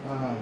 हाँ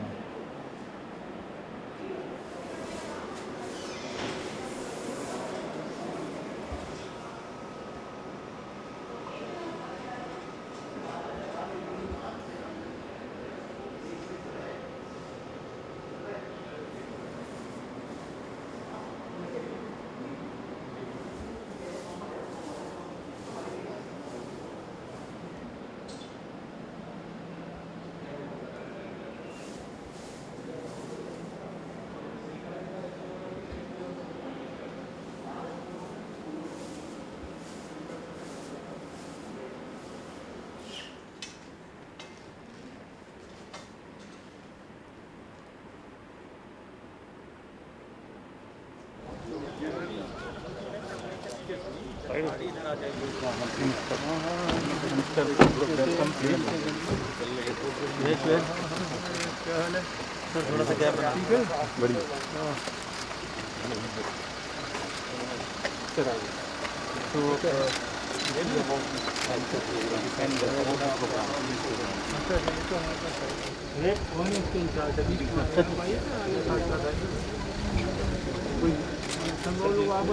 थोड़ा सा गैप ठीक है बढ़िया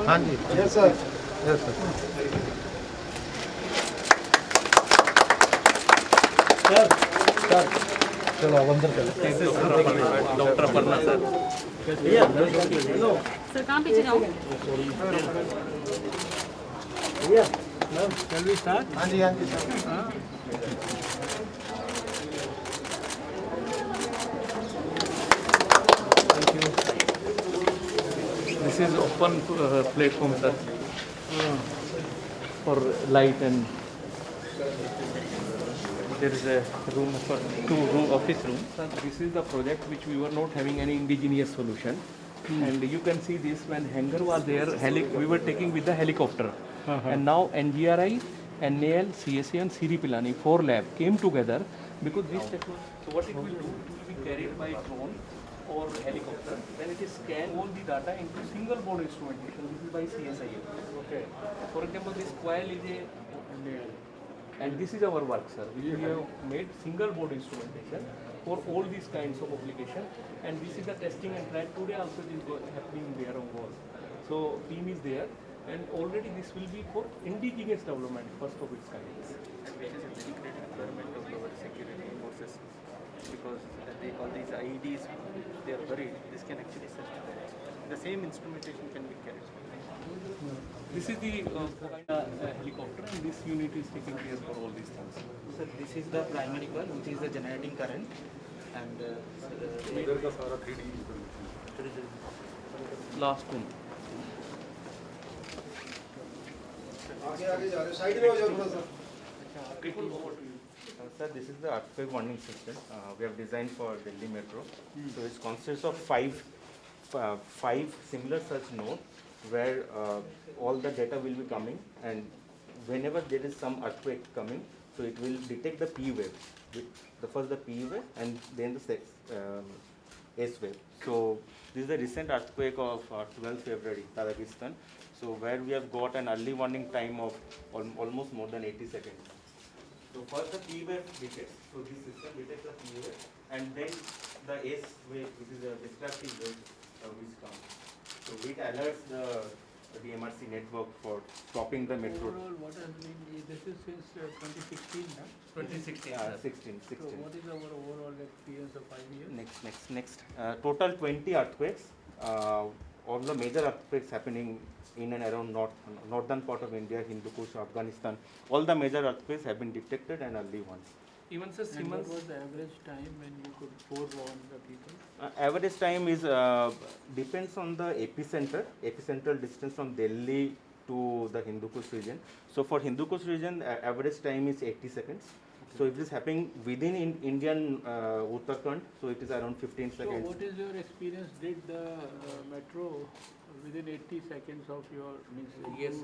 हाँ जी यस सर यस सर चलो अब अंदर चलो डॉक्टर अपर्णा सर सर कहाँ पीछे जाऊँ? हाँ जी sir This is open platform, sir, for light, and there is a room for two office rooms. Sir, this is the project which we were not having any indigenous solution, and you can see this when hangar was there, we were taking with the helicopter, and now NGRI, NAL, CSA, and Siri Pilani 4 lab came together because this technology. So what it will do? It will be carried by drone or helicopter, then it is scan all the data into single board instrumentation. This is by CSIA. Okay. For example, this coil is a and this is our work, sir. We have made single board instrumentation for all these kinds of application, and this is the testing and trial. Today also it is happening there on wall. So team is there, and already this will be for indigenous development, first of its kind. Which is a very critical requirement of our security forces, because they call these IEDs, they are buried. This can actually search for it. The same instrumentation can be carried. This is the helicopter, and this unit is taking care for all these things. So this is the primary coil, which is the generating current, and Last one. आगे जा रहे side में हो जाओ थोड़ा सा Sir, this is the earthquake warning system we have designed for Delhi Metro. So it consists of five similar such nodes where all the data will be coming, and whenever there is some earthquake coming, so it will detect the P wave, first the P wave and then the S wave. So this is the recent earthquake of 12th February, Tajikistan. So where we have got an early warning time of almost more than 80 seconds. So first the P wave detects, so this system detects the P wave, and then the S wave, which is a destructive wave which comes. So it alerts the MRC network for stopping the metro. Overall, what has been, this is since 2016, huh? 2016. 16. So what is our overall experience of 5 years? Next. Total 20 earthquakes. All the major earthquakes happening in and around northern part of India, Hindu Kush, Afghanistan. All the major earthquakes have been detected and early ones. Even sir, And what Siemens. was the average time when you could forewarn the people? Average time is depends on the epicentral distance from Delhi to the Hindu Kush region. So for Hindu Kush region, average time is 80 seconds. So if it is happening within Indian Uttarakhand, so it is around 15 seconds. So what is your experience? Did the metro within 80 seconds of your Yes.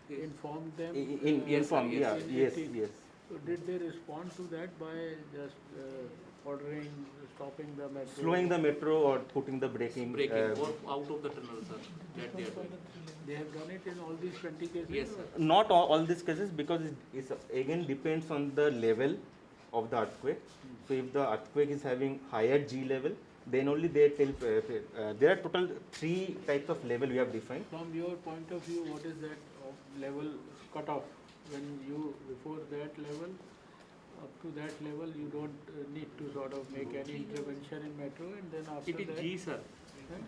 inform them? Inform, yes, yes. So did they respond to that by just ordering, stopping the metro? Slowing the metro or putting the braking. Braking or out of the tunnel, sir. That they are doing. They have done it in all these 20 cases? Yes, sir. Not all these cases, because it's again depends on the level of the earthquake. So if the earthquake is having higher G level, then only they tell. There are total 3 types of level we have defined. From your point of view, what is that level cutoff? When you, before that level, up to that level, you don't need to sort of make any intervention in metro, and then after It is that... G, sir.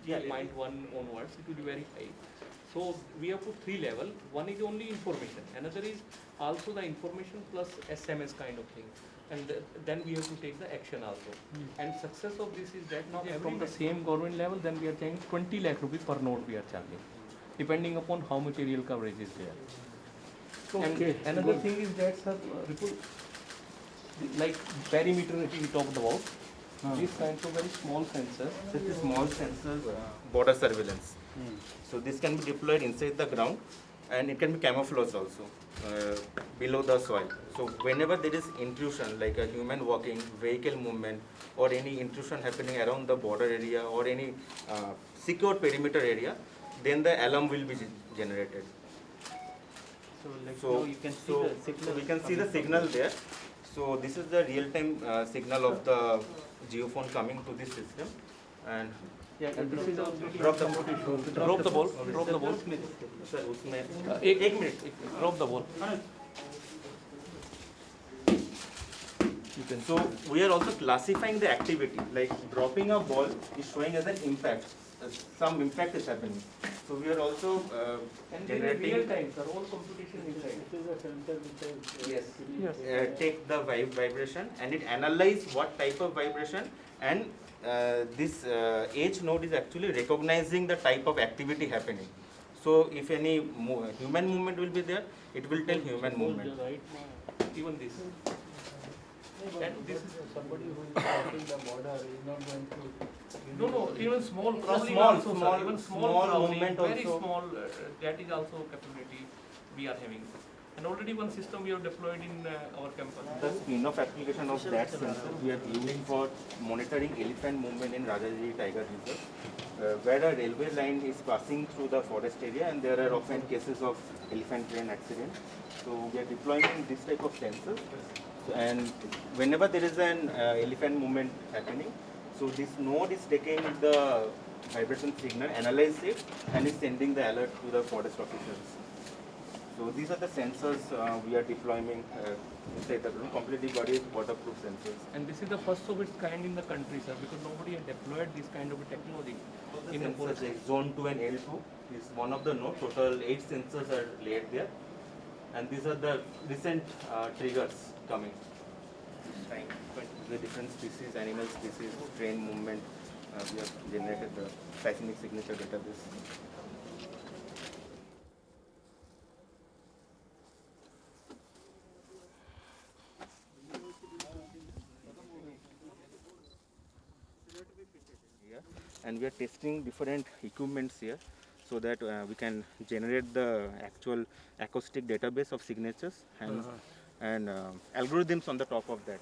Yeah. 0.1 onwards, it will be very high. So we have put 3 level. One is only information. Another is also the information plus SMS kind of thing. And then we have to take the action also. And success of this is that now from the same government level, then we are charging 20 lakh rupees per node we are charging, depending upon how material coverage is there. Okay, And another thing is that, sir, Ripple, like perimeter that we talked about, these kinds of very small sensors. This is small sensors, border surveillance. So this can be deployed inside the ground, and it can be camouflaged also below the soil. So whenever there is intrusion, like a human walking, vehicle movement, or any intrusion happening around the border area or any secure perimeter area, then the alarm will be generated. So like So, now you can see so, the signal. so we can see the signal there. So this is the real-time signal of the geophone coming to this system, and And this is also drop the drop the ball, drop the ball. sir, उसमें एक minute, drop the ball. So we are also classifying the activity, like dropping a ball is showing as an impact. Some impact is happening. So we are also And in real generating, time, sir, all computation inside. It is a sensor which is... Yes. take the vibration, and it analyze what type of vibration, and this edge node is actually recognizing the type of activity happening. So if any human movement will be there, it will tell human movement. Right now, Even this. and this is somebody who is crossing the border is not going to... No, even small crawling small- also, sir. small- Even small crawling, movement very also. small, that is also capability we are having. And already one system we have deployed in our campus. The spin-off application of that sensor we are using for monitoring elephant movement in Rajaji Tiger Reserve, where a railway line is passing through the forest area, and there are often cases of elephant train accident. So we are deploying this type of sensors, and whenever there is an elephant movement happening, so this node is taking the vibration signal, analyze it, and is sending the alert to the forest officials. So these are the sensors we are deploying inside the room, completely body waterproof sensors. And this is the first of its kind in the country, sir, because nobody had deployed this kind of a technology in a forest. Zone 2 and L2 is one of the nodes. Total 8 sensors are laid there, and these are the recent triggers coming. The different species, animal species, train movement. We have generated the seismic signature database. And we are testing different equipments here, so that we can generate the actual acoustic database of signatures and algorithms on the top of that.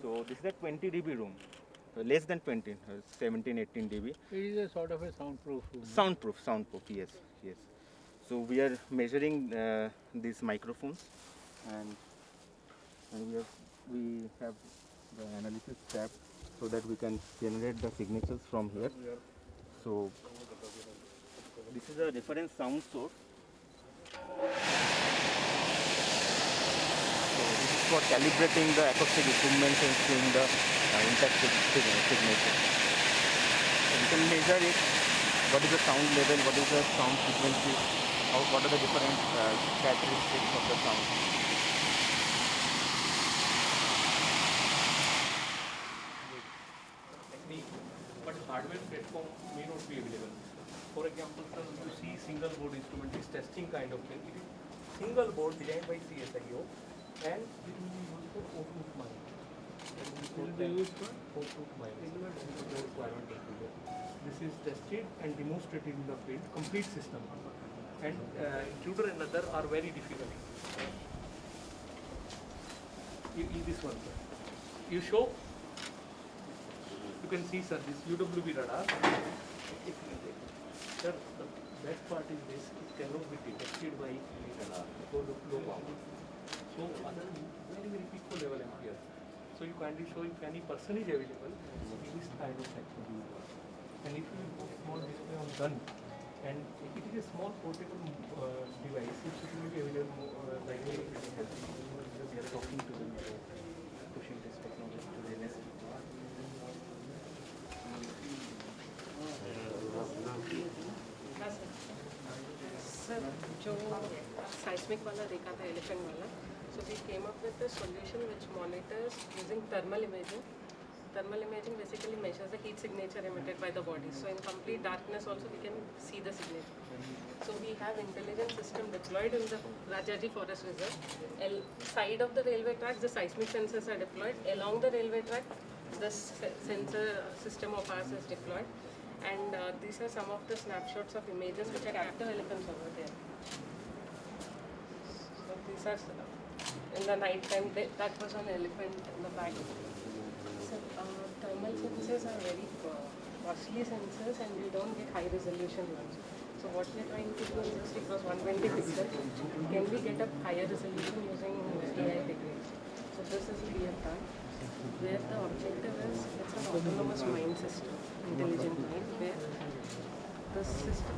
So this is a 20 dB room, less than 20, 17, 18 dB. It is a sort of a soundproof room. Soundproof, yes. So we are measuring these microphones, and we have the analysis tab, so that we can generate the signatures from here. So this is a reference sound source. So this is for calibrating the acoustic equipment and seeing the intact signature. So we can measure it. What is the sound level? What is the sound frequency? What are the different characteristics of the sound? But hardware platform may not be available. For example, sir, you see single board instrument is testing kind of thing. It is single board designed by CSIO, and it will be used for Bluetooth mining. It will be used for Bluetooth mining. This is tested and demonstrated in the field, complete system. And intruder and other are very difficult. This one, sir. You show. You can see, sir, this UWB radar. Sir, the best part is this: it cannot be detected by any radar because of low power. So, other very pico level appear. So you kindly show if any person is available, this kind of section. And if you put small display on gun, and it is a small portable device, it will be available like we are talking to them, pushing this technology to the next. Sir जो seismic वाला देखा था elephant वाला, so we came up with a solution which monitors using thermal imaging. Thermal imaging basically measures the heat signature emitted by the body. So in complete darkness also we can see the signature. So we have intelligent system deployed in the Rajaji Forest Reserve. Side of the railway tracks, the seismic sensors are deployed. Along the railway track, the sensor system of ours is deployed. And these are some of the snapshots of images which are captive elephants over there. So these are in the night time. That was an elephant in the back. So thermal sensors are very costly sensors, and we don't get high resolution ones. So what we are trying to do is just across 120 pixels, can we get a higher resolution using AI techniques? So this is we have done. Where the objective is, it's an autonomous mind system, intelligent mind, where the system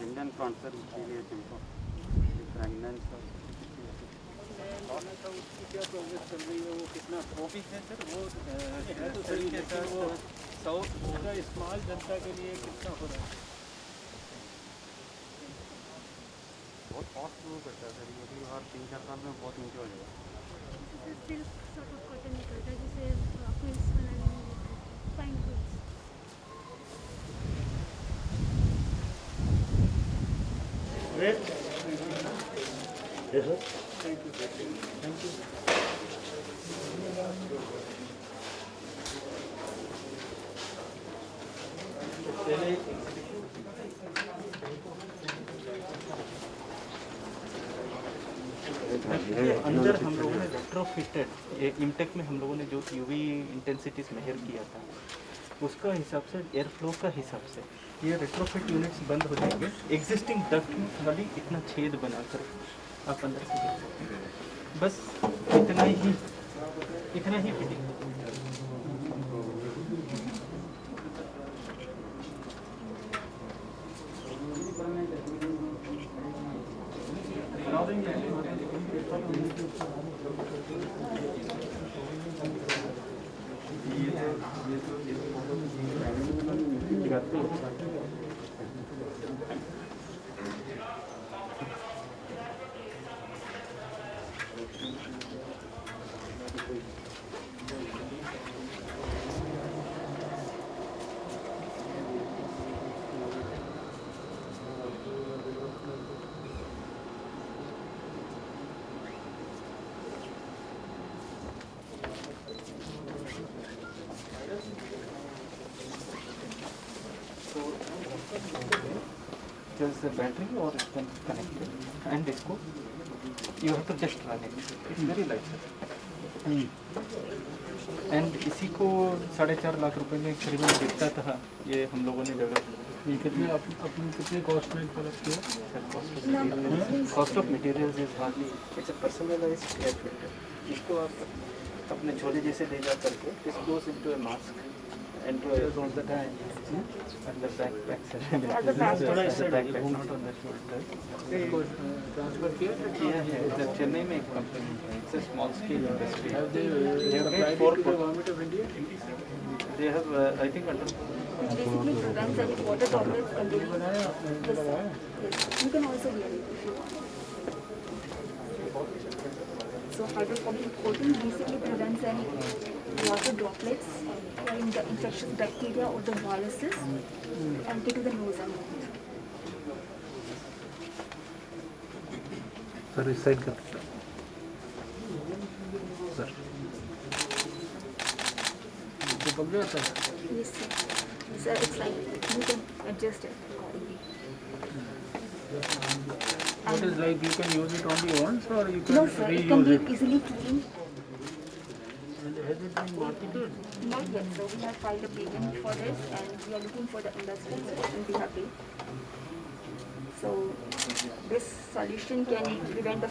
Indian concert serious info. Pregnant क्या progress चल रही है, वो कितना traffic है sir वो है तो सही, लेकिन वो 100 उसका इस्तेमाल जनता के लिए कितना हो रहा है? बहुत कॉस्ट वो करता है सर, ये भी हर 3-4 साल में बहुत नीचे हो जाएगा। सिल्क सॉर्ट ऑफ कॉटन निकलता है जिसे क्विल्स बनाने में देते हैं, fine quills. Yes, sir. Thank you, thank you. अंदर हम लोगों ने रेट्रोफिटेड इमटेक में हम लोगों ने जो यूवी इंटेंसिटीज मेजर किया था उसका हिसाब से एयर फ्लो का हिसाब से ये रेट्रोफिट यूनिट्स बंद हो जाएंगे। एग्जिस्टिंग डक्ट में खाली इतना छेद बनाकर आप अंदर से देख सकते हैं। बस इतना ही fitting. There's a battery or it can connect it, and इसको you have to just run it. It's very light sir. And इसी को 4.5 लाख रुपए में करीबन बिकता था। ये हम लोगों ने डेवलप ये कितने अपनी कितने कॉस्ट में डेवलप किया? Cost of materials is hardly it's a personalised air filter. इसको आप अपने झोले जैसे ले जा करके this गोes into a mask and to a on the time and the backpack थोड़ा इस backpack not on the shoulder transfer किया है इधर चेन्नई में एक कंपनी है it's a small scale industry they have applied it to the government of India. they have I think under Basically prevents any water droplets controlling. Yes. You can also hear it if you want. So hydrophobic coating basically prevents any water droplets in the infectious bacteria or the viruses enter to the nose and mouth. Sir इस side कर sir तो पक जाता है. Yes, sir. So it's like you can adjust it accordingly. What is like you can use it only once or you can No, sir. It can reuse be it? easily cleaned. Has it been marketed? Not yet, so we have filed a patent for this and we are looking for the industry and we have paid. So this solution can prevent the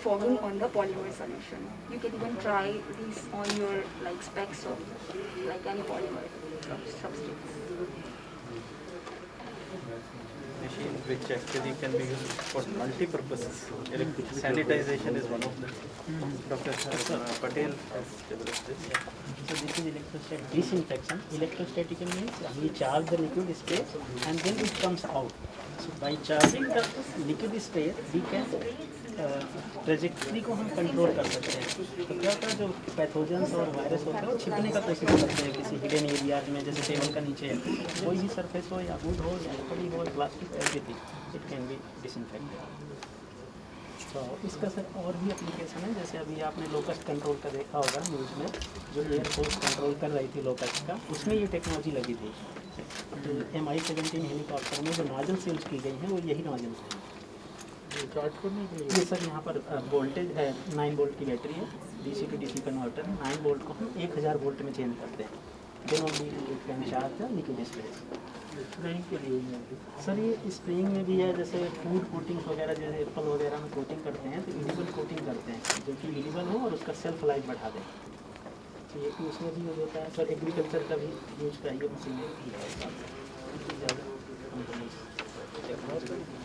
fogging on the polymer solution. You can even try this on your like specs or like any polymer substrates. machine which actually can be used for multi-purposes. Sanitization is one of them. Dr. Patel has developed this. So this is electrostatic disinfection. Electrostatic means we charge the liquid spray and then it comes out. So by charging the liquid spray, we can trajectory को हम control कर सकते हैं. तो क्या होता है जो पैथोजेंस और वायरस होते हैं वो छिपने का कोशिश करते हैं किसी हिडन एरियाज में, जैसे टेबल का नीचे है, कोई भी सरफेस हो या वुड हो या लकड़ी हो plastic everything it can be disinfected. तो इसका सर और भी एप्लीकेशन है, जैसे अभी आपने लोकस्ट कंट्रोल का देखा होगा न्यूज़ में, जो एयरफोर्स कंट्रोल कर रही थी लोकस्ट का, उसमें ये टेक्नोलॉजी लगी थी. तो MI-17 हेलीकॉप्टर में जो नॉजल्स यूज की गई हैं वो यही नॉजल्स हैं. ये सर यहाँ पर वोल्टेज है, 9 वोल्ट की बैटरी है, DC to DC कन्वर्टर है. 9 वोल्ट को हम 1000 वोल्ट में चेंज करते हैं. Then only it can charge the liquid spray. Spraying के लिए सर ये स्प्रेइंग में भी है, जैसे फूड कोटिंग वगैरह, जैसे एप्पल वगैरह में कोटिंग करते हैं तो इडिबल कोटिंग करते हैं जो कि इडिबल हो और उसका सेल्फ लाइफ बढ़ा दे. तो ये कि उसमें भी यूज होता है. सर एग्रीकल्चर का भी यूज का ये मशीन है.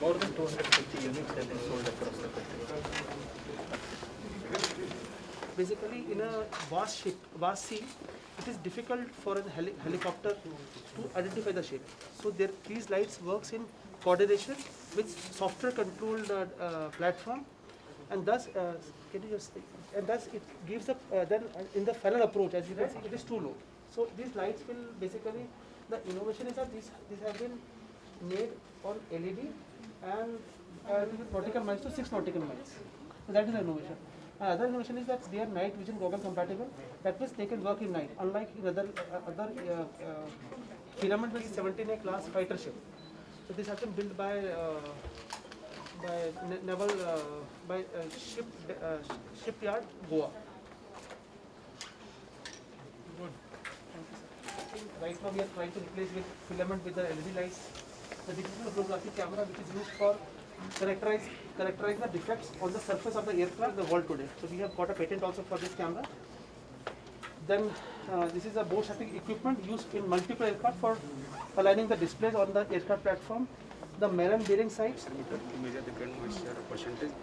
More than 250 units have been sold across the country. Basically, in a vast sea, it is difficult for a helicopter to identify the shape. So these lights works in coordination with software controlled platform, and thus it gives up. Then in the final approach, as you can see, it is too low. So these lights will basically, the innovation is that these have been made on LED and nautical miles to 6 nautical miles. So that is the innovation. Another innovation is that they are night vision goggle compatible. That means they can work in night, unlike in other filament with 17A class fighter ship. So this has been built by naval shipyard Goa. Right now we are trying to replace with filament with the LED lights. The digital photographic camera which is used for characterize the defects on the surface of the aircraft in the world today. So we have got a patent also for this camera. Then this is a bow shaping equipment used in multiple aircraft for aligning the displays on the aircraft platform. The marine bearing sites. To measure the current moisture percentage,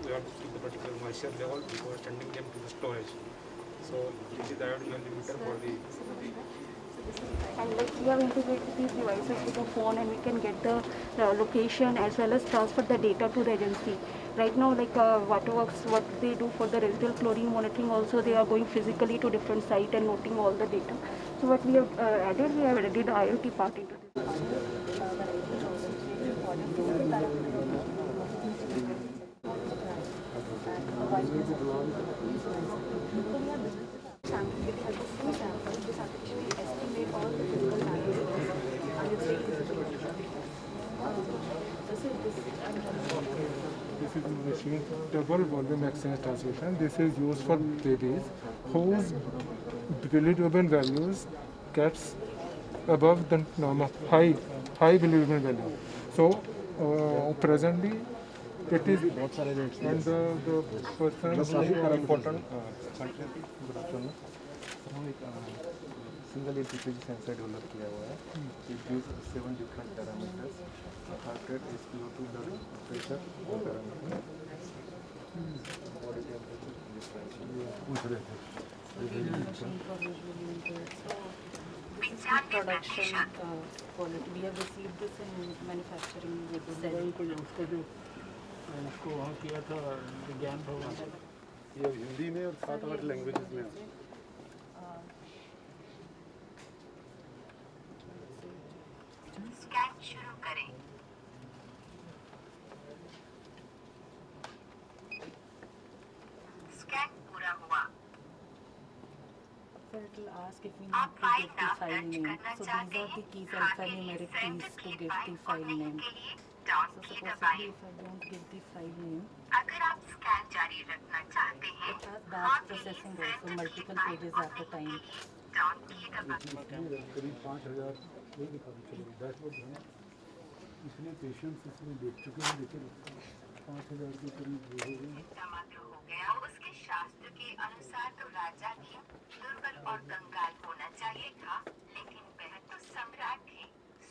we have to keep the particular moisture level before sending them to the storage. So this is the ideal limiter for the. And like we have integrated these devices with the phone, and we can get the location as well as transfer the data to the agency. Right now, like Waterworks, what they do for the residual chlorine monitoring, also they are going physically to different sites and noting all the data. So what we have added the IoT part into this. This is machine double volume exchange transmission. This is used for babies whose bilirubin values gets above the normal high bilirubin value. So presently it is, and the person important single LPG sensor develop किया हुआ है. It gives 7 different parameters: heart rate, SpO2 level, pressure, parameter, body temperature, production quality. We have received this in manufacturing with उसका जो उसको वहाँ किया था विज्ञान भवन, ये हिंदी में और 7-8 लैंग्वेजेस में. स्कैन शुरू करें. स्कैन पूरा हुआ. So it will ask if we need to give the file name. So these are the keys, alphanumeric keys to give the file name. So supposedly if I don't give the file name, अगर आप scan जारी रखना चाहते हैं, it has batch processing also, multiple pages at a time. Down की दबाएं. करीब 5000 नहीं दिखा चलिए डैशबोर्ड है, इसलिए पेशेंट्स इसमें देख चुके हैं, लेकिन 5000 के करीब हो गए. समाप्त हो गया. उसके शास्त्र के अनुसार तो राजा भी दुर्बल और कंगाल होना चाहिए था, लेकिन वह तो सम्राट थे.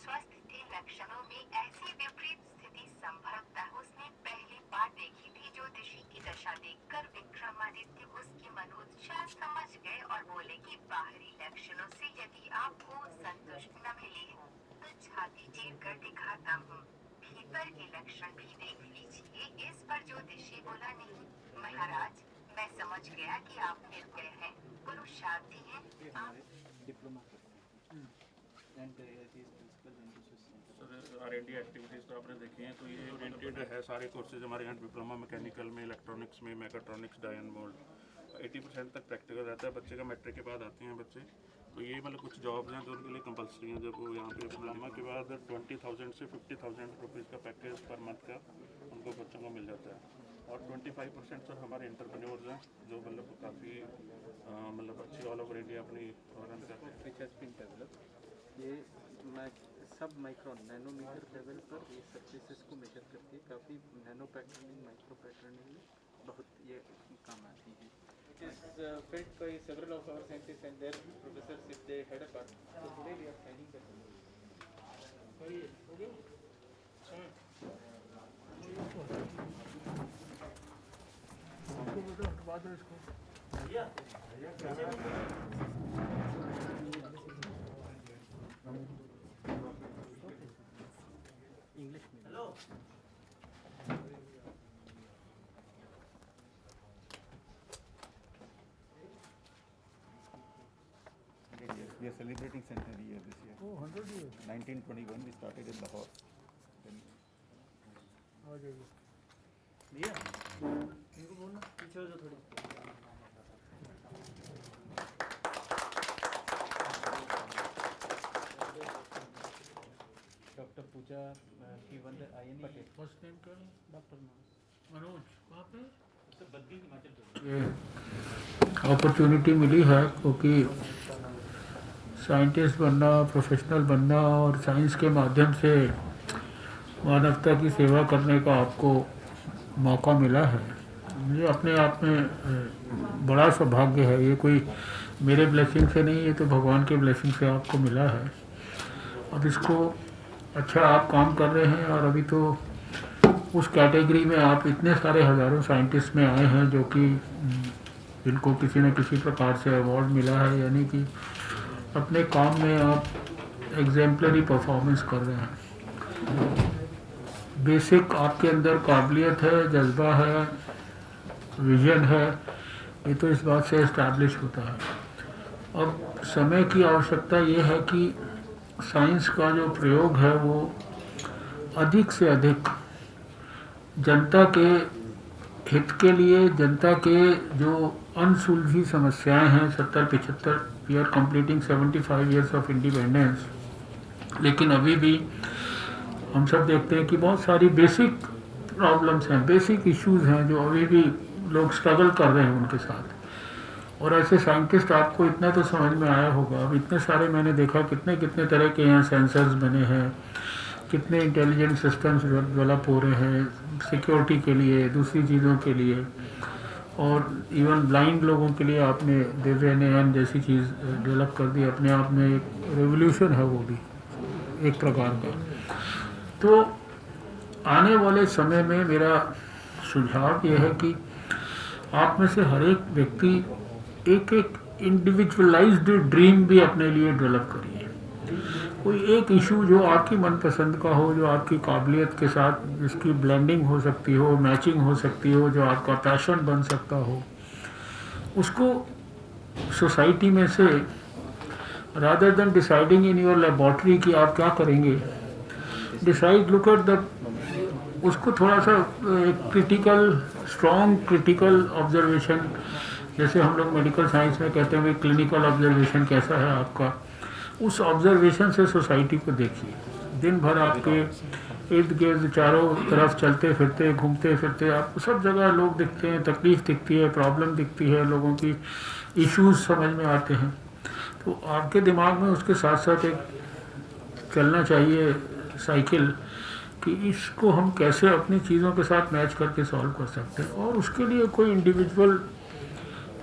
स्वस्थ थे. लक्षणों में ऐसी विपरीत स्थिति संभवतः उसने पहली बार देखी थी. ज्योतिषी की दशा देखकर विक्रमादित्य उसकी मनोदशा समझ गए और बोले कि बाहरी लक्षणों से यदि आपको संतुष्ट न मिले तो छाती चीर कर दिखाता हूँ. भीतर के लक्षण भी देख लीजिए. इस पर ज्योतिषी बोला, नहीं महाराज, मैं समझ गया कि आप निर्दय हैं, पुरुषार्थी हैं. आप R&D एक्टिविटीज़ तो आपने देखी हैं, तो ये ओरिएंटेड है. सारे कोर्सेज हमारे यहाँ डिप्लोमा मैकेनिकल में, इलेक्ट्रॉनिक्स में, मैकाट्रॉनिक्स, डाई एंड मोल्ड, 80% तक प्रैक्टिकल रहता है. बच्चे का मैट्रिक के बाद आते हैं बच्चे, तो ये मतलब कुछ जॉब्स हैं जो उनके लिए कंपलसरी हैं. जब वो यहाँ पे डिप्लोमा के बाद 20,000 से 50,000 रुपीज़ का पैकेज पर मंथ का उनको बच्चों को मिल जाता है. और 25% सर हमारे एंटरप्रेन्योर्स हैं जो मतलब काफ़ी मतलब अच्छी ऑल ओवर इंडिया अपनी रन करते हैं. विच हैज़ बीन डेवलप, ये सब माइक्रोन नैनोमीटर लेवल पर ये सर्फेसेस को मेजर करके काफ़ी नैनो पैटर्निंग, माइक्रो पैटर्निंग में बहुत ये काम आती है. It is felt by several of our scientists and their professors if they had a part. So today we are signing the English में. Hello. We are celebrating centenary year this year. Oh, 100 years. 1921 we started in Lahore. आ जाइए. भैया इनको बोलना पीछे हो जाओ थोड़ी. Doctor पूजा की one IN Patel. First name क्या है? डॉक्टर मनोज. कहाँ पे? सर बद्दी हिमाचल प्रदेश. ये अपॉर्चुनिटी मिली है क्योंकि साइंटिस्ट बनना, प्रोफेशनल बनना और साइंस के माध्यम से मानवता की सेवा करने का आपको मौका मिला है. मुझे अपने आप में बड़ा सौभाग्य है. ये कोई मेरे ब्लेसिंग से नहीं, ये तो भगवान के ब्लेसिंग से आपको मिला है. अब इसको अच्छा आप काम कर रहे हैं और अभी तो उस कैटेगरी में आप इतने सारे हज़ारों साइंटिस्ट में आए हैं जो कि जिनको किसी न किसी प्रकार से अवार्ड मिला है, यानी कि अपने काम में आप एग्जेम्पलरी परफॉर्मेंस कर रहे हैं. बेसिक आपके अंदर काबिलियत है, जज्बा है, विजन है, ये तो इस बात से इस्टेब्लिश होता है. अब समय की आवश्यकता ये है कि साइंस का जो प्रयोग है वो अधिक से अधिक जनता के हित के लिए, जनता के जो अनसुलझी समस्याएं हैं. 70-75 we are completing 75 years of independence, लेकिन अभी भी हम सब देखते हैं कि बहुत सारी बेसिक प्रॉब्लम्स हैं, बेसिक इश्यूज हैं जो अभी भी लोग स्ट्रगल कर रहे हैं उनके साथ. और ऐसे साइंटिस्ट आपको इतना तो समझ में आया होगा. अब इतने सारे मैंने देखा कितने कितने तरह के यहाँ सेंसर्स बने हैं, कितने इंटेलिजेंट सिस्टम्स डेवलप हो रहे हैं सिक्योरिटी के लिए, दूसरी चीज़ों के लिए, और इवन ब्लाइंड लोगों के लिए आपने दिव्यानयन जैसी चीज़ डेवलप कर दी। अपने आप में एक रेवोल्यूशन है वो भी एक प्रकार का। तो आने वाले समय में मेरा सुझाव ये है कि आप में से हर एक व्यक्ति एक एक इंडिविजुअलाइज्ड ड्रीम भी अपने लिए डेवलप करिए। कोई एक इशू जो आपकी मनपसंद का हो, जो आपकी काबिलियत के साथ जिसकी ब्लेंडिंग हो सकती हो, मैचिंग हो सकती हो, जो आपका पैशन बन सकता हो, उसको सोसाइटी में से rather than deciding in your laboratory कि आप क्या करेंगे, डिसाइड लुक एट द उसको थोड़ा सा क्रिटिकल स्ट्रॉन्ग क्रिटिकल ऑब्जर्वेशन, जैसे हम लोग मेडिकल साइंस में कहते हैं क्लिनिकल ऑब्जर्वेशन कैसा है आपका, उस ऑब्जर्वेशन से सोसाइटी को देखिए। दिन भर आपके इर्द गिर्द चारों तरफ चलते फिरते घूमते फिरते आपको सब जगह लोग दिखते हैं, तकलीफ़ दिखती है, प्रॉब्लम दिखती है, लोगों की इश्यूज समझ में आते हैं। तो आपके दिमाग में उसके साथ साथ एक चलना चाहिए साइकिल कि इसको हम कैसे अपनी चीज़ों के साथ मैच करके सॉल्व कर सकते हैं, और उसके लिए कोई इंडिविजुअल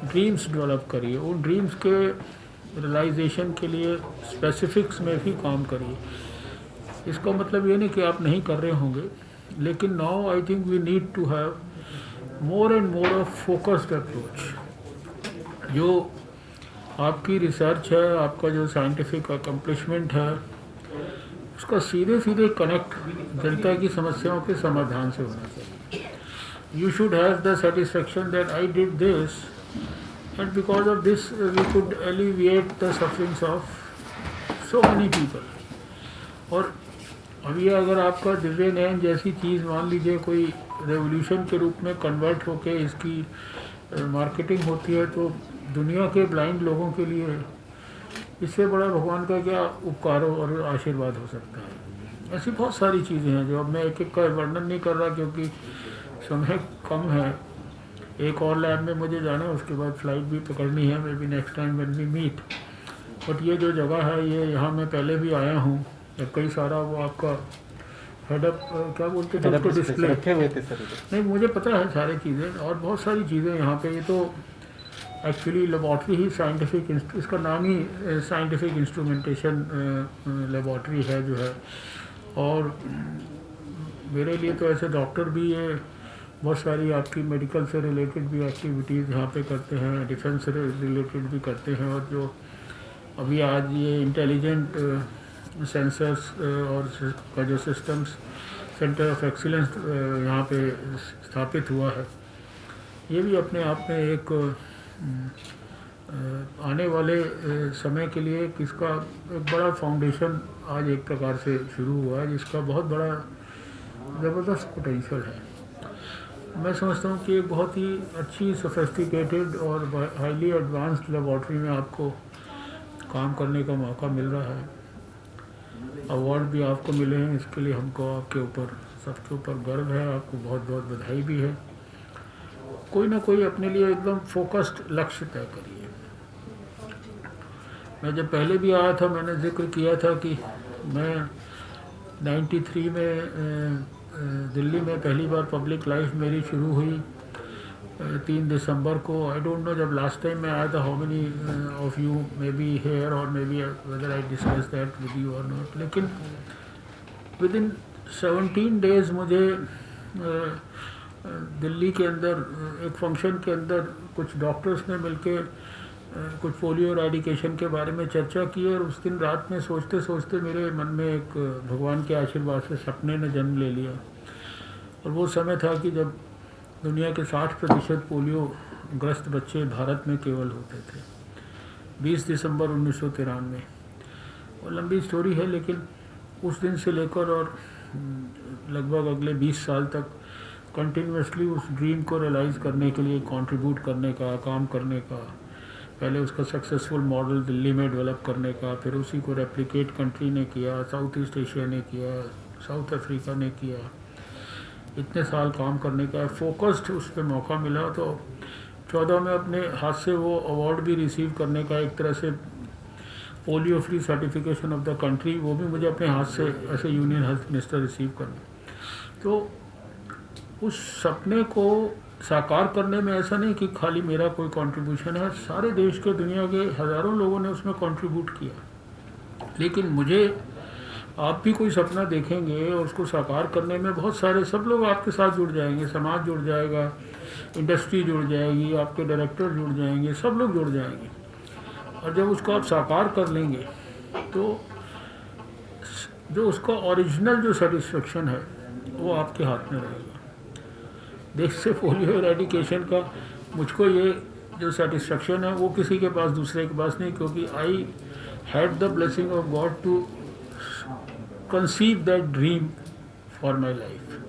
ड्रीम्स डेवलप करिए। उन ड्रीम्स के रियलाइजेशन के लिए स्पेसिफिक्स में भी काम करिए। इसका मतलब ये नहीं कि आप नहीं कर रहे होंगे, लेकिन now I think we need to have more and more of focused approach. जो आपकी रिसर्च है, आपका जो साइंटिफिक अकम्पलिशमेंट है, उसका सीधे सीधे कनेक्ट जनता की समस्याओं के समाधान से होना चाहिए। You should have the satisfaction that I did this and because of this we could alleviate the sufferings of so many people। और अभी अगर आपका दिव्यानयन जैसी चीज़ मान लीजिए कोई रेवोल्यूशन के रूप में कन्वर्ट होके इसकी मार्केटिंग होती है, तो दुनिया के ब्लाइंड लोगों के लिए इससे बड़ा भगवान का क्या उपकार और आशीर्वाद हो सकता है। ऐसी बहुत सारी चीज़ें हैं जो अब मैं एक एक का वर्णन नहीं कर रहा क्योंकि समय कम है। एक और लैब में मुझे जाना है, उसके बाद फ्लाइट भी पकड़नी है, may be next time when we meet. But ये जो जगह है ये यहाँ मैं पहले भी आया हूँ, कई सारा वो आपका हेडअप क्या बोलते थे उसको, डिस्प्ले रखे हुए थे सर। नहीं मुझे पता है सारी चीज़ें, और बहुत सारी चीज़ें यहाँ पे। ये तो एक्चुअली लेबॉर्ट्री ही साइंटिफिक, इसका नाम ही साइंटिफिक इंस्ट्रूमेंटेशन लेबॉर्ट्री है जो है। और मेरे लिए तो ऐसे डॉक्टर भी ये बहुत सारी आपकी मेडिकल से रिलेटेड भी एक्टिविटीज़ यहाँ पे करते हैं, डिफेंस से रिलेटेड भी करते हैं। और जो अभी आज ये इंटेलिजेंट सेंसर्स और का जो सिस्टम्स सेंटर ऑफ एक्सीलेंस यहाँ पे स्थापित हुआ है, ये भी अपने आप में एक आने वाले समय के लिए किसका एक बड़ा फाउंडेशन आज एक प्रकार से शुरू हुआ है, जिसका बहुत बड़ा ज़बरदस्त पोटेंशियल है। मैं समझता हूँ कि एक बहुत ही अच्छी सोफिस्टिकेटेड और हाईली एडवांस्ड लेबॉर्ट्री में आपको काम करने का मौका मिल रहा है। अवार्ड भी आपको मिले हैं, इसके लिए हमको आपके ऊपर सबके ऊपर गर्व है, आपको बहुत बहुत बधाई भी है। कोई ना कोई अपने लिए एकदम फोकस्ड लक्ष्य तय करिए। मैं जब पहले भी आया था मैंने जिक्र किया था कि मैं 93 में दिल्ली में पहली बार पब्लिक लाइफ मेरी शुरू हुई 3 दिसंबर को। आई डोंट नो जब लास्ट टाइम मैं आया था how many of you may be here or maybe whether I discuss that with you or not, लेकिन विद इन 17 डेज मुझे दिल्ली के अंदर एक फंक्शन के अंदर कुछ डॉक्टर्स ने मिलके कुछ पोलियो एराडिकेशन के बारे में चर्चा की, और उस दिन रात में सोचते सोचते मेरे मन में एक भगवान के आशीर्वाद से सपने ने जन्म ले लिया। और वो समय था कि जब दुनिया के 60% पोलियो ग्रस्त बच्चे भारत में केवल होते थे, 20 दिसंबर 1993। और लंबी स्टोरी है, लेकिन उस दिन से लेकर और लगभग अगले 20 साल तक कंटिन्यूसली उस ड्रीम को रियलाइज़ करने के लिए कंट्रीब्यूट करने का, काम करने का, पहले उसका सक्सेसफुल मॉडल दिल्ली में डेवलप करने का, फिर उसी को रेप्लिकेट कंट्री ने किया, साउथ ईस्ट एशिया ने किया, साउथ अफ्रीका ने किया, इतने साल काम करने का फोकस्ड उस पर मौका मिला। तो 14 में अपने हाथ से वो अवार्ड भी रिसीव करने का एक तरह से polio free certification of the country, वो भी मुझे अपने हाथ से ऐसे यूनियन हेल्थ मिनिस्टर रिसीव करना। तो उस सपने को साकार करने में ऐसा नहीं कि खाली मेरा कोई कंट्रीब्यूशन है, सारे देश के दुनिया के हज़ारों लोगों ने उसमें कंट्रीब्यूट किया। लेकिन मुझे, आप भी कोई सपना देखेंगे और उसको साकार करने में बहुत सारे सब लोग आपके साथ जुड़ जाएंगे, समाज जुड़ जाएगा, इंडस्ट्री जुड़ जाएगी, आपके डायरेक्टर जुड़ जाएंगे, सब लोग जुड़ जाएंगे। और जब उसको आप साकार कर लेंगे तो जो उसका ओरिजिनल जो सेटिस्फेक्शन है वो आपके हाथ में रहेगा। देश से पोलियो एरेडिकेशन का मुझको ये जो सेटिस्फेक्शन है वो किसी के पास, दूसरे के पास नहीं, क्योंकि I had the blessing of God to conceive that dream for my life.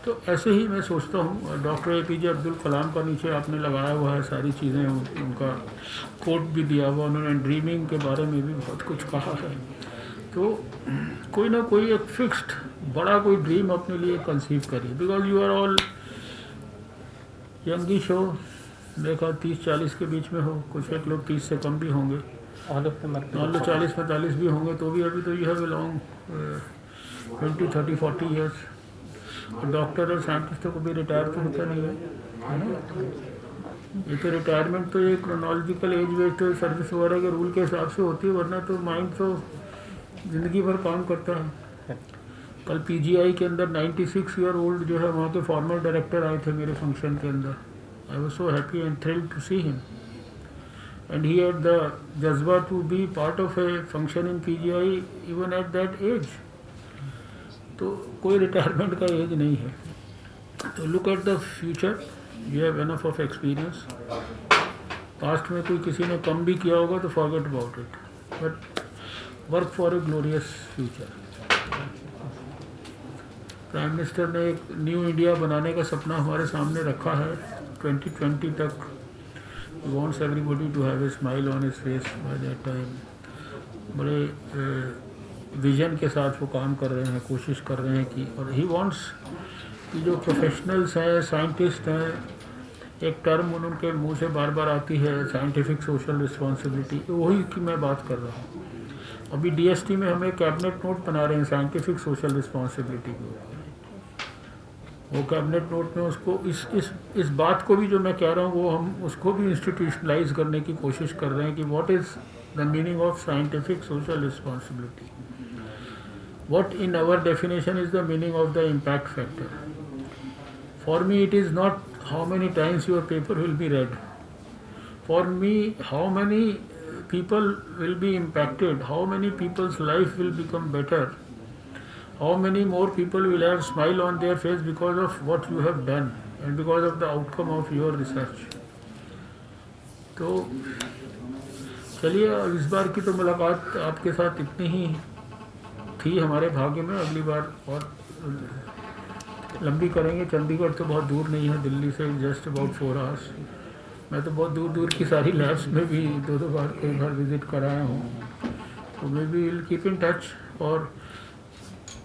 तो ऐसे ही मैं सोचता हूँ। डॉक्टर APJ अब्दुल कलाम का नीचे आपने लगाया हुआ है सारी चीज़ें, उनका कोट भी दिया हुआ, उन्होंने ड्रीमिंग के बारे में भी बहुत कुछ कहा है। तो कोई ना कोई एक फिक्स्ड बड़ा कोई ड्रीम अपने लिए कंसीव करिए, बिकॉज यू आर ऑल यंगिश हो, देखा 30-40 के बीच में हो, कुछ एक लोग 30 से कम भी होंगे, मान लो 40-45 भी होंगे, तो भी अभी तो you have a long 20-30-40 years. Doctor और साइंटिस्टों को भी रिटायर तो होता नहीं है ना। ये तो रिटायरमेंट तो ये क्रोनोलॉजिकल एज वेस्ट सर्विस वगैरह के रूल के हिसाब से होती है, वरना तो माइंड तो ज़िंदगी भर काम करता है। कल PGI के अंदर 96 ईयर ओल्ड जो है वहाँ के फॉर्मर डायरेक्टर आए थे मेरे फंक्शन के अंदर। I was so happy and thrilled to see him, and he had the जज्बा to be part of a function in PGI even at that age. तो कोई रिटायरमेंट का एज नहीं है। तो look at the future, you have enough of experience. Past में कोई किसी ने कम भी किया होगा तो forget about it, but work for a glorious future. Prime minister ने एक न्यू इंडिया बनाने का सपना हमारे सामने रखा है 2020 तक। He wants everybody to have a smile on his face by that time। बड़े विजन के साथ वो काम कर रहे हैं, कोशिश कर रहे हैं कि, और ही वांट्स कि जो प्रोफेशनल्स हैं, साइंटिस्ट हैं, एक टर्म उनके मुंह से बार बार आती है, साइंटिफिक सोशल रिस्पॉन्सिबिलिटी, वही की मैं बात कर रहा हूँ। अभी DST में हमें कैबिनेट नोट बना रहे हैं साइंटिफिक सोशल रिस्पॉन्सिबिलिटी के ऊपर। वो कैबिनेट नोट में उसको इस बात को भी जो मैं कह रहा हूँ वो हम उसको भी इंस्टीट्यूशनलाइज करने की कोशिश कर रहे हैं कि what is the meaning of scientific social responsibility. What in our definition is the meaning of the impact factor? For me, it is not how many times your paper will be read. For me, how many people will be impacted, how many people's life will become better, how many more people will have smile on their face because of what you have done and because of the outcome of your research. तो चलिए, इस बार की तो मुलाकात आपके साथ इतनी ही थी हमारे भाग्य में। अगली बार और लंबी करेंगे। चंडीगढ़ तो बहुत दूर नहीं है, दिल्ली से जस्ट अबाउट 4 आवर्स। मैं तो बहुत दूर दूर की सारी लैब्स में भी 2-2 बार कई बार विजिट कराया हूँ। तो maybe will keep in touch, और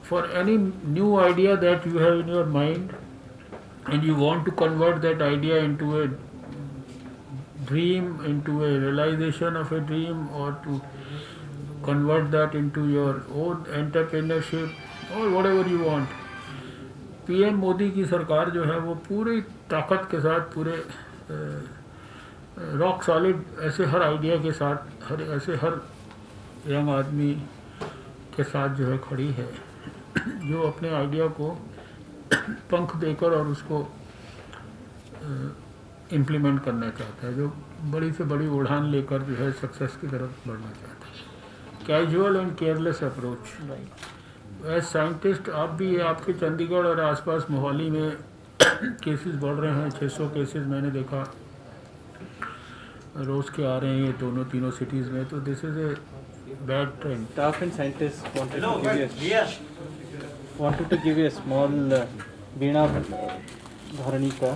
for any new idea that you have in your mind and you want to convert that idea into a dream, into a realisation of a dream, और to convert that into your own entrepreneurship or whatever you want। PM Modi की सरकार जो है वो पूरी ताकत के साथ, पूरे रॉक सॉलिड ऐसे हर आइडिया के साथ, हर यंग आदमी के साथ जो है खड़ी है, जो अपने आइडिया को पंख देकर और उसको इम्प्लीमेंट करना चाहता है, जो बड़ी से बड़ी उड़ान लेकर जो है सक्सेस की तरफ बढ़ना चाहता है। Casual and careless approach. As scientist आप भी, आपके चंडीगढ़ और आसपास मोहाली में केसेस बढ़ रहे हैं, 600 केसेस मैंने देखा रोज़ के आ रहे हैं ये तीनों सिटीज़ में। तो this is a bad trend. Staff and scientists wanted to give you a small वीणा धरणी का,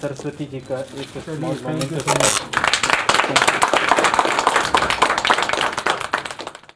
सरस्वती जी का एक small moment।